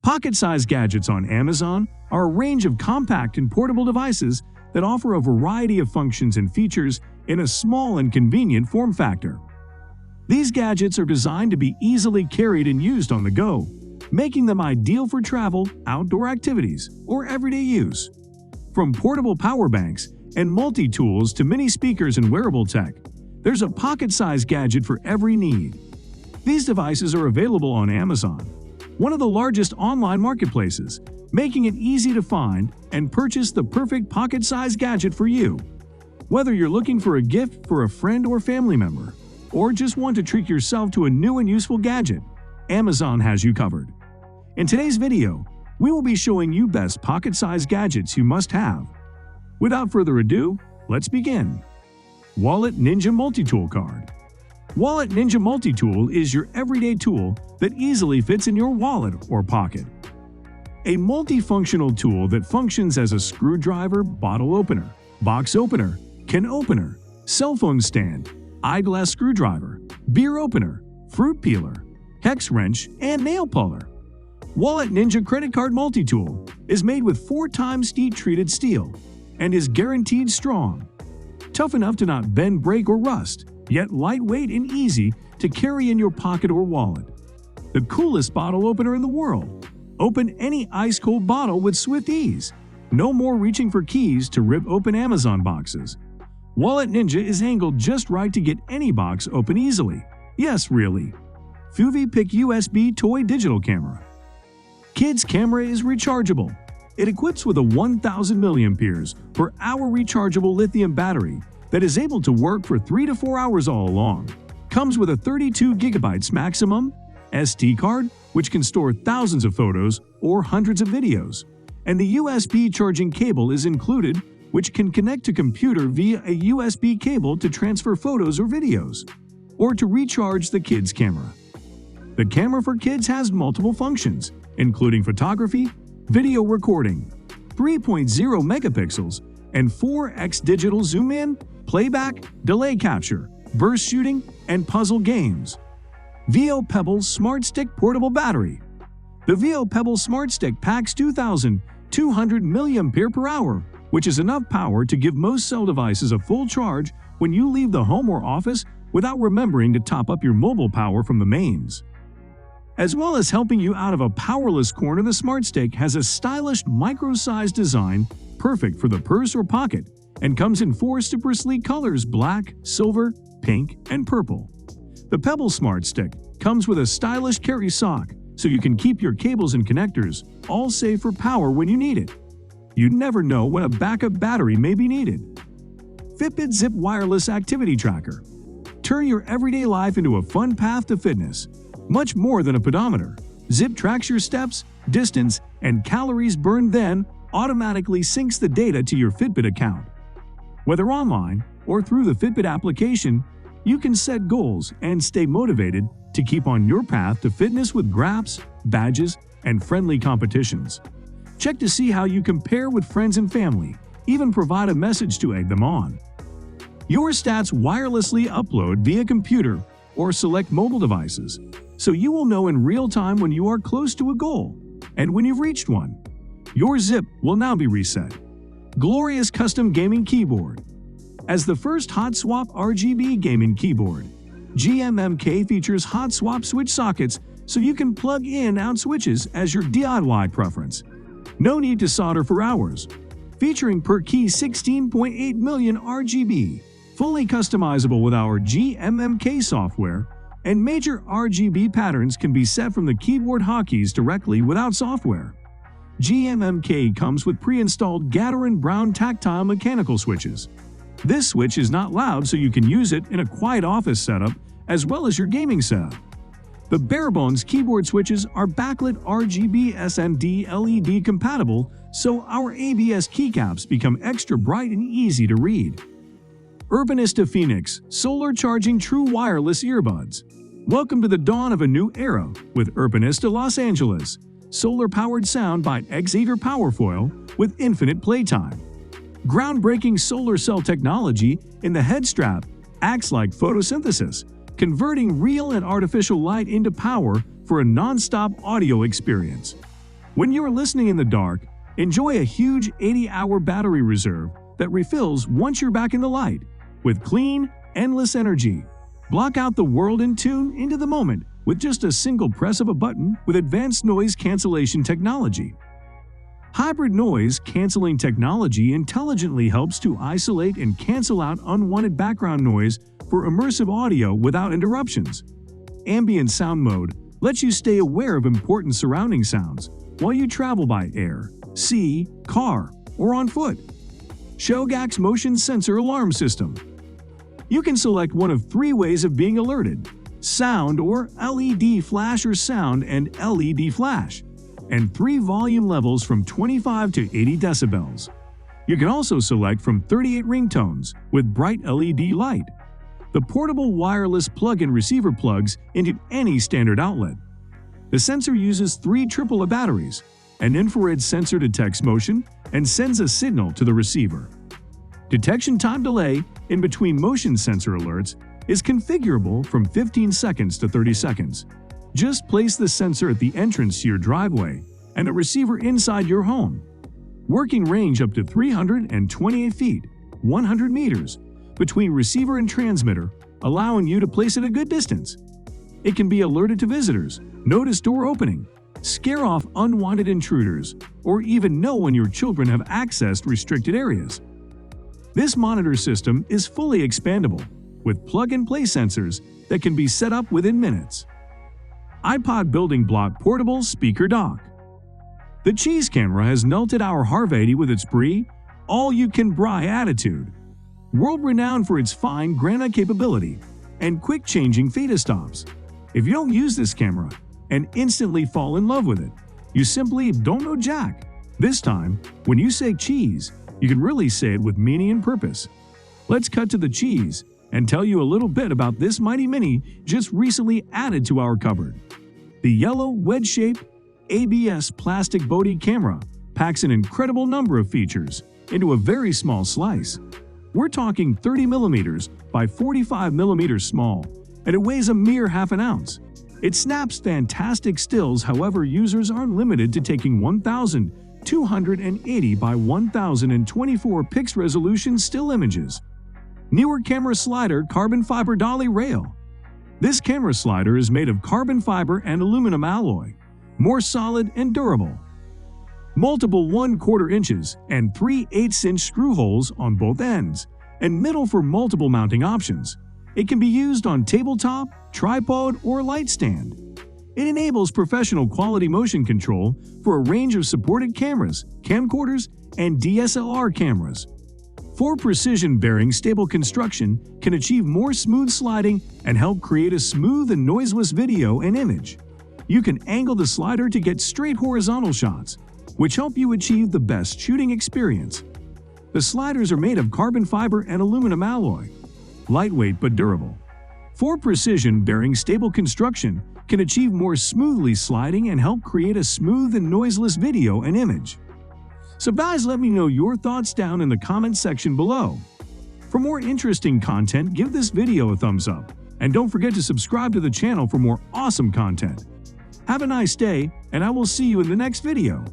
Pocket-sized gadgets on Amazon are a range of compact and portable devices that offer a variety of functions and features in a small and convenient form factor. These gadgets are designed to be easily carried and used on the go, making them ideal for travel, outdoor activities, or everyday use. From portable power banks and multi-tools to mini speakers and wearable tech, there's a pocket-sized gadget for every need. These devices are available on Amazon, one of the largest online marketplaces, making it easy to find and purchase the perfect pocket-sized gadget for you. Whether you're looking for a gift for a friend or family member, or just want to treat yourself to a new and useful gadget, Amazon has you covered. In today's video, we will be showing you best pocket-sized gadgets you must have. Without further ado, let's begin. Wallet Ninja Multitool Card. Wallet Ninja Multitool is your everyday tool that easily fits in your wallet or pocket. A multifunctional tool that functions as a screwdriver, bottle opener, box opener, can opener, cell phone stand, eyeglass screwdriver, beer opener, fruit peeler, hex wrench, and nail puller. Wallet Ninja Credit Card Multitool is made with 4 times heat-treated steel and is guaranteed strong. Tough enough to not bend, break, or rust, yet lightweight and easy to carry in your pocket or wallet. The coolest bottle opener in the world. Open any ice-cold bottle with swift ease. No more reaching for keys to rip open Amazon boxes. Wallet Ninja is angled just right to get any box open easily. Yes, really. Fuuvi Pick USB Toy Digital Camera. Kids camera is rechargeable. It equips with a 1000 mAh rechargeable lithium battery that is able to work for 3 to 4 hours all along. Comes with a 32 GB maximum SD card, which can store thousands of photos or hundreds of videos. And the USB charging cable is included, which can connect to computer via a USB cable to transfer photos or videos, or to recharge the kids' camera. The camera for kids has multiple functions, including photography, video recording, 3.0 megapixels, and 4x digital zoom in, playback, delay capture, burst shooting, and puzzle games. Veho Pebble Smartstick Portable Battery. The Veho Pebble Smartstick packs 2,200 mAh, which is enough power to give most cell devices a full charge when you leave the home or office without remembering to top up your mobile power from the mains. As well as helping you out of a powerless corner, the Smartstick has a stylish micro-sized design perfect for the purse or pocket and comes in 4 super sleek colors: black, silver, pink, and purple. The Pebble Smartstick comes with a stylish carry sock so you can keep your cables and connectors all safe for power when you need it. You never know when a backup battery may be needed. Fitbit Zip Wireless Activity Tracker. Turn your everyday life into a fun path to fitness. Much more than a pedometer, Zip tracks your steps, distance, and calories burned, then automatically syncs the data to your Fitbit account. Whether online or through the Fitbit application, you can set goals and stay motivated to keep on your path to fitness with graphs, badges, and friendly competitions. Check to see how you compare with friends and family, even provide a message to egg them on. Your stats wirelessly upload via computer or select mobile devices, so you will know in real time when you are close to a goal and when you've reached one. Your zip will now be reset. Glorious Custom Gaming Keyboard. As the first hot swap RGB gaming keyboard, GMMK features hot swap switch sockets so you can plug in out switches as your DIY preference. No need to solder for hours. Featuring per key 16.8 million RGB, fully customizable with our GMMK software, and major RGB patterns can be set from the keyboard hotkeys directly without software. GMMK comes with pre-installed Gaterin Brown tactile mechanical switches. This switch is not loud, so you can use it in a quiet office setup as well as your gaming setup. The barebones keyboard switches are backlit RGB SND LED compatible, so our ABS keycaps become extra bright and easy to read. Urbanista Phoenix Solar Charging True Wireless Earbuds. Welcome to the dawn of a new era with Urbanista Los Angeles. Solar-powered soundbite X-Eater Powerfoil with infinite playtime. Groundbreaking solar cell technology in the head strap acts like photosynthesis, converting real and artificial light into power for a non-stop audio experience. When you're listening in the dark, enjoy a huge 80-hour battery reserve that refills once you're back in the light. With clean, endless energy, block out the world and tune into the moment with just a single press of a button with advanced noise cancellation technology. Hybrid noise canceling technology intelligently helps to isolate and cancel out unwanted background noise for immersive audio without interruptions. Ambient sound mode lets you stay aware of important surrounding sounds while you travel by air, sea, car, or on foot. Shaogax motion sensor alarm system. You can select one of 3 ways of being alerted: sound or LED flash or sound and LED flash, and 3 volume levels from 25 to 80 decibels. You can also select from 38 ringtones with bright LED light. The portable wireless plug-in receiver plugs into any standard outlet. The sensor uses 3 AAA batteries. An infrared sensor detects motion and sends a signal to the receiver. Detection time delay in between motion sensor alerts is configurable from 15 seconds to 30 seconds. Just place the sensor at the entrance to your driveway and a receiver inside your home. Working range up to 328 feet, 100 meters, between receiver and transmitter, allowing you to place it a good distance. It can be alerted to visitors, notice door opening, scare off unwanted intruders, or even know when your children have accessed restricted areas. This monitor system is fully expandable, with plug-and-play sensors that can be set up within minutes. IPod building block portable speaker dock. The cheese camera has melted our Harvey with its brie, all-you-can-bry attitude. World-renowned for its fine granite capability and quick-changing theta stops. If you don't use this camera and instantly fall in love with it, you simply don't know jack. This time, when you say cheese, you can really say it with meaning and purpose. Let's cut to the cheese and tell you a little bit about this mighty mini just recently added to our cupboard. The yellow, wedge-shaped ABS plastic body camera packs an incredible number of features into a very small slice. We're talking 30mm by 45mm small, and it weighs a mere half an ounce. It snaps fantastic stills, however, users aren't limited to taking 1,280 by 1,024 pix resolution still images. Neewer camera slider carbon fiber dolly rail. This camera slider is made of carbon fiber and aluminum alloy, more solid and durable. Multiple 1/4 inches and 3/8-inch screw holes on both ends, and middle for multiple mounting options. It can be used on tabletop, tripod, or light stand. It enables professional quality motion control for a range of supported cameras, camcorders, and DSLR cameras. For precision bearing stable construction can achieve more smooth sliding and help create a smooth and noiseless video and image. You can angle the slider to get straight horizontal shots, which help you achieve the best shooting experience. The sliders are made of carbon fiber and aluminum alloy, lightweight but durable. For precision bearing stable construction can achieve more smoothly sliding and help create a smooth and noiseless video and image. So guys, let me know your thoughts down in the comment section below. For more interesting content, give this video a thumbs up, and don't forget to subscribe to the channel for more awesome content. Have a nice day, and I will see you in the next video.